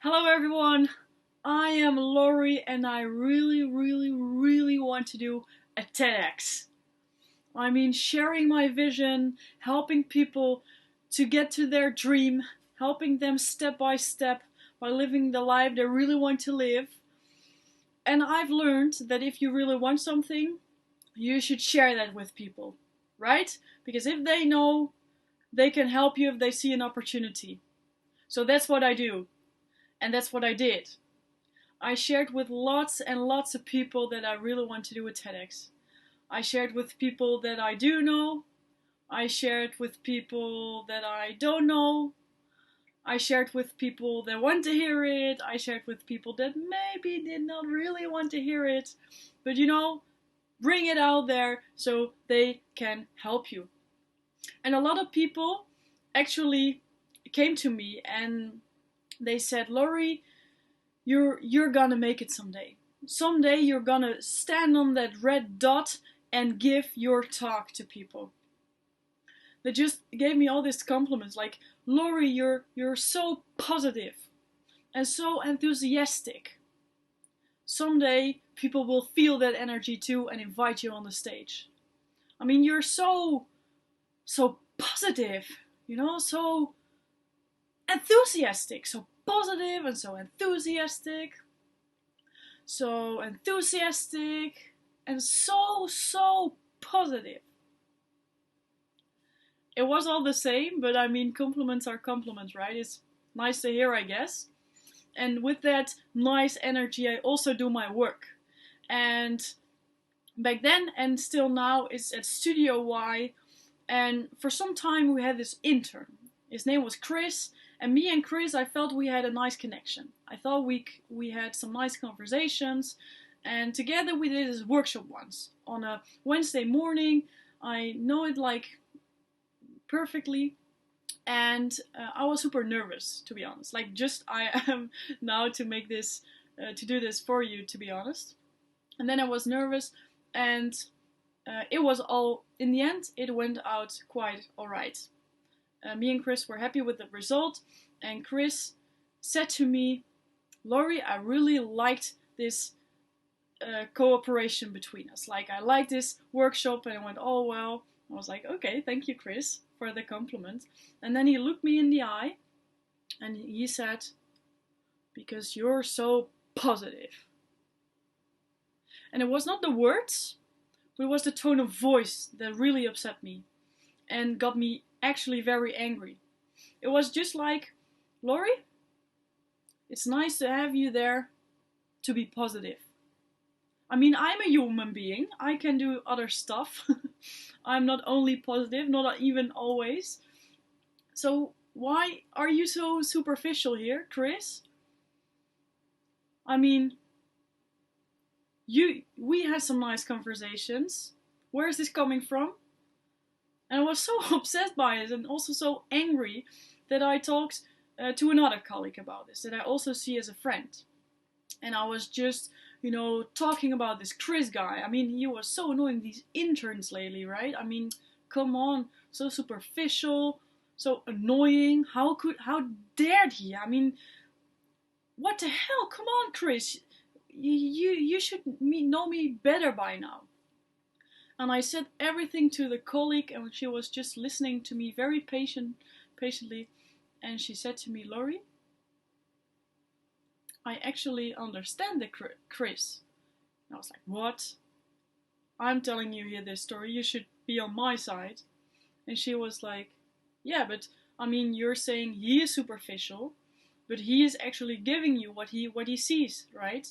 Hello everyone, I am Laurie and I really want to do a TEDx. I mean, sharing my vision, helping people to get to their dream, helping them step by step by living the life they really want to live. And I've learned that if you really want something, you should share that with people, right? Because if they know, they can help you if they see an opportunity. So that's what I do, and that's what I did. I shared with lots and lots of people that I really want to do a TEDx. I shared with people that I do know. I shared with people that I don't know. I shared with people that want to hear it. I shared with people that maybe did not really want to hear it. But bring it out there so they can help you. And a lot of people actually came to me and they said, Laurie, you're gonna make it someday. Someday you're gonna stand on that red dot and give your talk to people. They just gave me all these compliments like, Laurie, you're so positive and so enthusiastic. Someday people will feel that energy too and invite you on the stage. I mean, you're so positive, so enthusiastic, so positive and so enthusiastic. So enthusiastic and so positive. It was all the same, but I mean, compliments are compliments, right? It's nice to hear, I guess. And with that nice energy, I also do my work. And back then and still now, it's at Studio Y. And for some time, we had this intern. His name was Chris, and me and Chris, I felt we had a nice connection. I thought we had some nice conversations, and together we did this workshop once on a Wednesday morning. I know it like perfectly, and I was super nervous, to be honest. Like, just I am now to make this, to do this for you, to be honest. And then I was nervous, and it was all, in the end, it went out quite alright. Me and Chris were happy with the result, and Chris said to me, Laurie, I really liked this cooperation between us. Like, I liked this workshop, and it went all well. I was like, okay, thank you, Chris, for the compliment. And then he looked me in the eye, and he said, because you're so positive. And it was not the words, but it was the tone of voice that really upset me and got me actually very angry. It was just like, Laurie, it's nice to have you there to be positive. I mean, I'm a human being. I can do other stuff. I'm not only positive, not even always. So why are you so superficial here, Chris? I mean, we had some nice conversations. Where is this coming from? And I was so upset by it and also so angry that I talked to another colleague about this, that I also see as a friend. And I was just, talking about this Chris guy. I mean, he was so annoying, these interns lately, right? I mean, come on, so superficial, so annoying. How dared he? I mean, what the hell? Come on, Chris. You should know me better by now. And I said everything to the colleague, and she was just listening to me very patiently. And she said to me, Laurie, I actually understand the Chris. And I was like, what? I'm telling you here this story. You should be on my side. And she was like, yeah, but I mean, you're saying he is superficial, but he is actually giving you what he sees, right?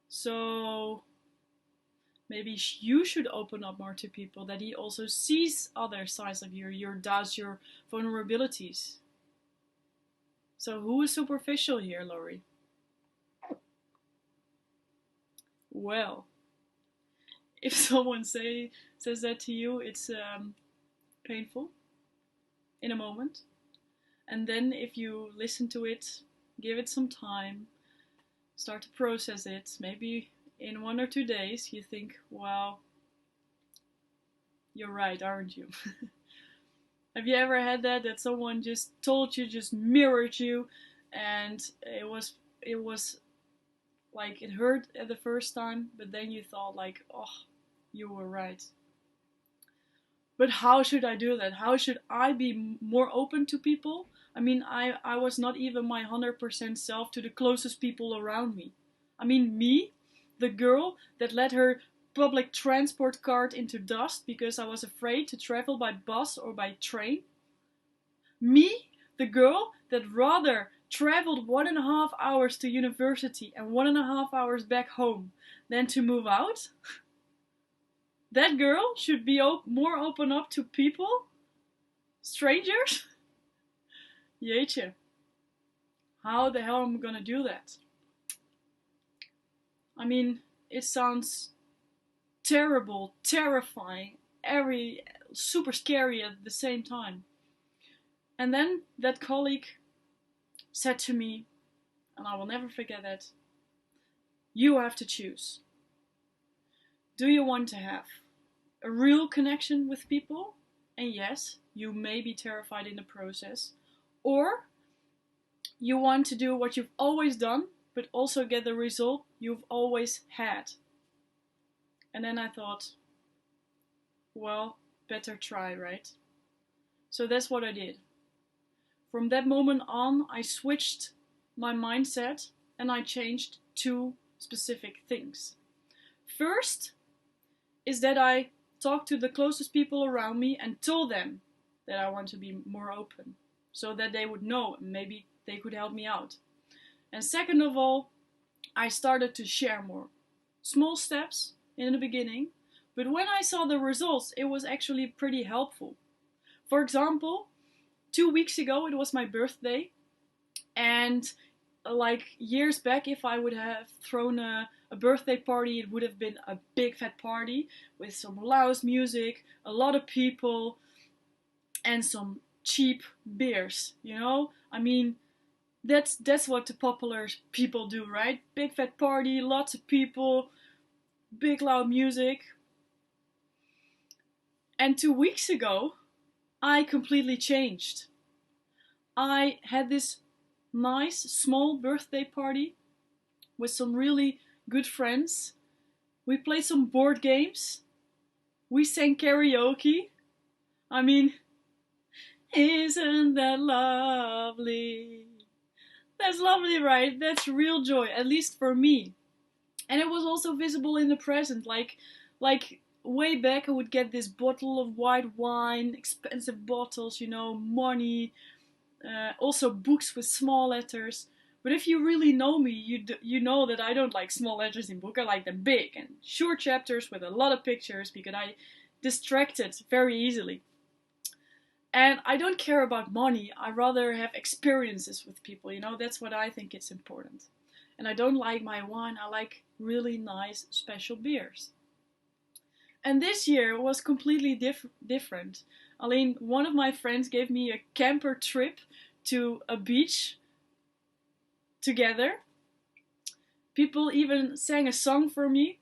So maybe you should open up more to people, that he also sees other sides of you, your doubts, your vulnerabilities. So who is superficial here, Laurie? Well, if someone says that to you, it's painful in a moment. And then if you listen to it, give it some time, start to process it, maybe in 1 or 2 days you think, well, you're right, aren't you? Have you ever had that someone just told you, just mirrored you, and it was like it hurt at the first time, but then you thought like, oh, you were right. But how should I do that? How should I be more open to people? I mean, I was not even my 100% self to the closest people around me. I mean, me, the girl that let her public transport card into dust because I was afraid to travel by bus or by train. Me, the girl that rather traveled 1.5 hours to university and 1.5 hours back home than to move out. That girl should be more open up to people, strangers. Jeetje, how the hell am I gonna do that? I mean, it sounds terrible, terrifying, super scary at the same time. And then that colleague said to me, and I will never forget that, you have to choose. Do you want to have a real connection with people? And yes, you may be terrified in the process. Or you want to do what you've always done, but also get the result you've always had. And then I thought, well, better try, right? So that's what I did. From that moment on, I switched my mindset and I changed 2 specific things. First is that I talked to the closest people around me and told them that I want to be more open, so that they would know and maybe they could help me out. And second of all, I started to share more. Small steps in the beginning, but when I saw the results, it was actually pretty helpful. For example, 2 weeks ago it was my birthday, and like years back, if I would have thrown a birthday party, it would have been a big fat party with some loud music, a lot of people, and some cheap beers, you know? I mean, that's what the popular people do, right? Big fat party, lots of people, big loud music. And 2 weeks ago, I completely changed. I had this nice small birthday party with some really good friends. We played some board games. We sang karaoke. I mean, isn't that lovely? That's lovely, right? That's real joy, at least for me. And it was also visible in the present. Like way back, I would get this bottle of white wine, expensive bottles, you know, money, also books with small letters. But if you really know me, you know that I don't like small letters in book. I like them big and short chapters with a lot of pictures because I distracted very easily. And I don't care about money. I rather have experiences with people, you know, that's what I think is important. And I don't like my wine, I like really nice special beers. And this year was completely different. Alleen, one of my friends gave me a camper trip to a beach together. People even sang a song for me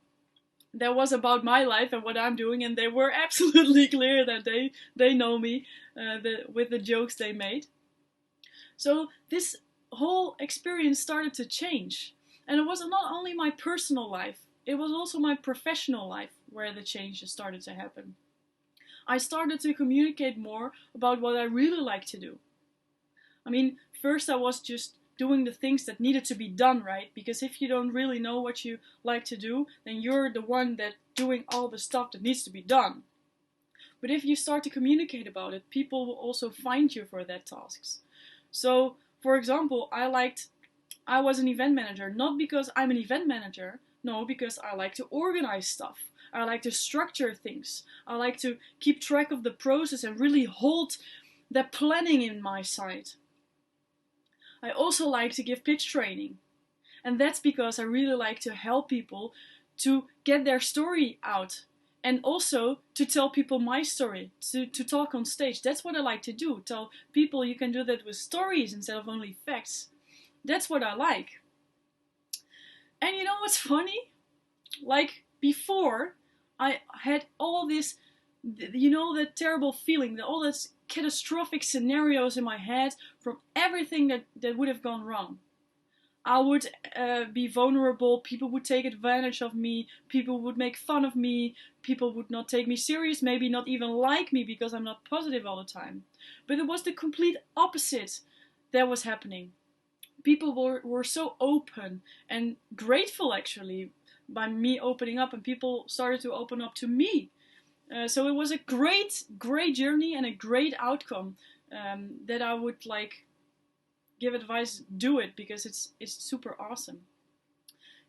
that was about my life and what I'm doing, and they were absolutely clear that they know me with the jokes they made. So this whole experience started to change. And it was not only my personal life, it was also my professional life where the changes started to happen. I started to communicate more about what I really like to do. I mean, first I was just doing the things that needed to be done, right? Because if you don't really know what you like to do, then you're the one that doing all the stuff that needs to be done. But if you start to communicate about it, people will also find you for that tasks. So, for example, I was an event manager, not because I'm an event manager, no, because I like to organize stuff. I like to structure things. I like to keep track of the process and really hold that planning in my side. I also like to give pitch training. And that's because I really like to help people to get their story out. And also to tell people my story, to talk on stage. That's what I like to do. Tell people you can do that with stories instead of only facts. That's what I like. And you know what's funny? Like before, I had all this, you know, that terrible feeling, all these catastrophic scenarios in my head, from everything that would have gone wrong. I would be vulnerable, people would take advantage of me, people would make fun of me, people would not take me serious, maybe not even like me because I'm not positive all the time. But it was the complete opposite that was happening. People were so open and grateful actually by me opening up, and people started to open up to me. So it was a great journey and a great outcome that I would like give advice, do it, because it's super awesome.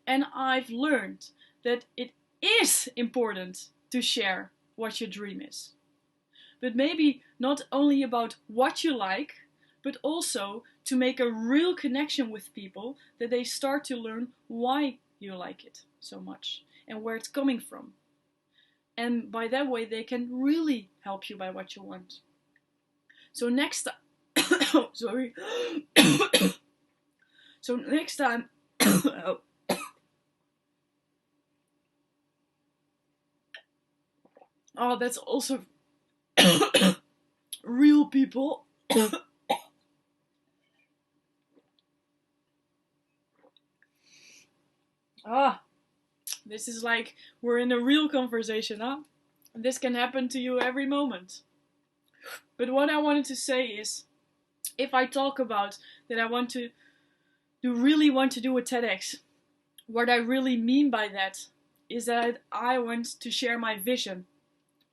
And I've learned that it is important to share what your dream is. But maybe not only about what you like, but also to make a real connection with people, that they start to learn why you like it so much and where it's coming from. And by that way, they can really help you by what you want. So next time, sorry. So next time, oh, that's also real people. This is like we're in a real conversation, huh? This can happen to you every moment. But what I wanted to say is, if I talk about that I want to really want to do a TEDx, what I really mean by that is that I want to share my vision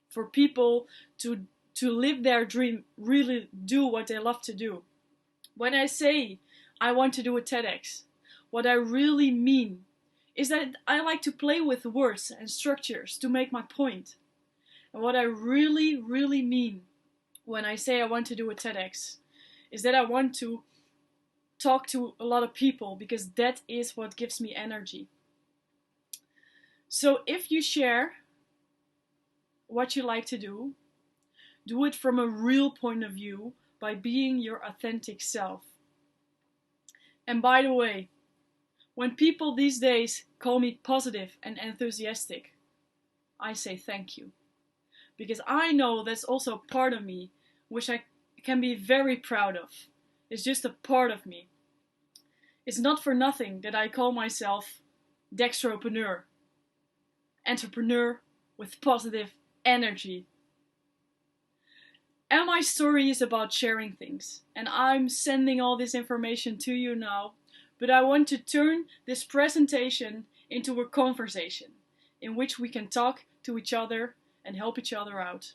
for people to live their dream, really do what they love to do. When I say I want to do a TEDx, what I really mean is that I like to play with words and structures to make my point. And what I really mean when I say I want to do a TEDx is that I want to talk to a lot of people, because that is what gives me energy. So if you share what you like to do it from a real point of view by being your authentic self. And by the way, when people these days call me positive and enthusiastic, I say thank you. Because I know that's also part of me, which I can be very proud of. It's just a part of me. It's not for nothing that I call myself Dextropreneur. Entrepreneur with positive energy. And my story is about sharing things. And I'm sending all this information to you now. But I want to turn this presentation into a conversation in which we can talk to each other and help each other out.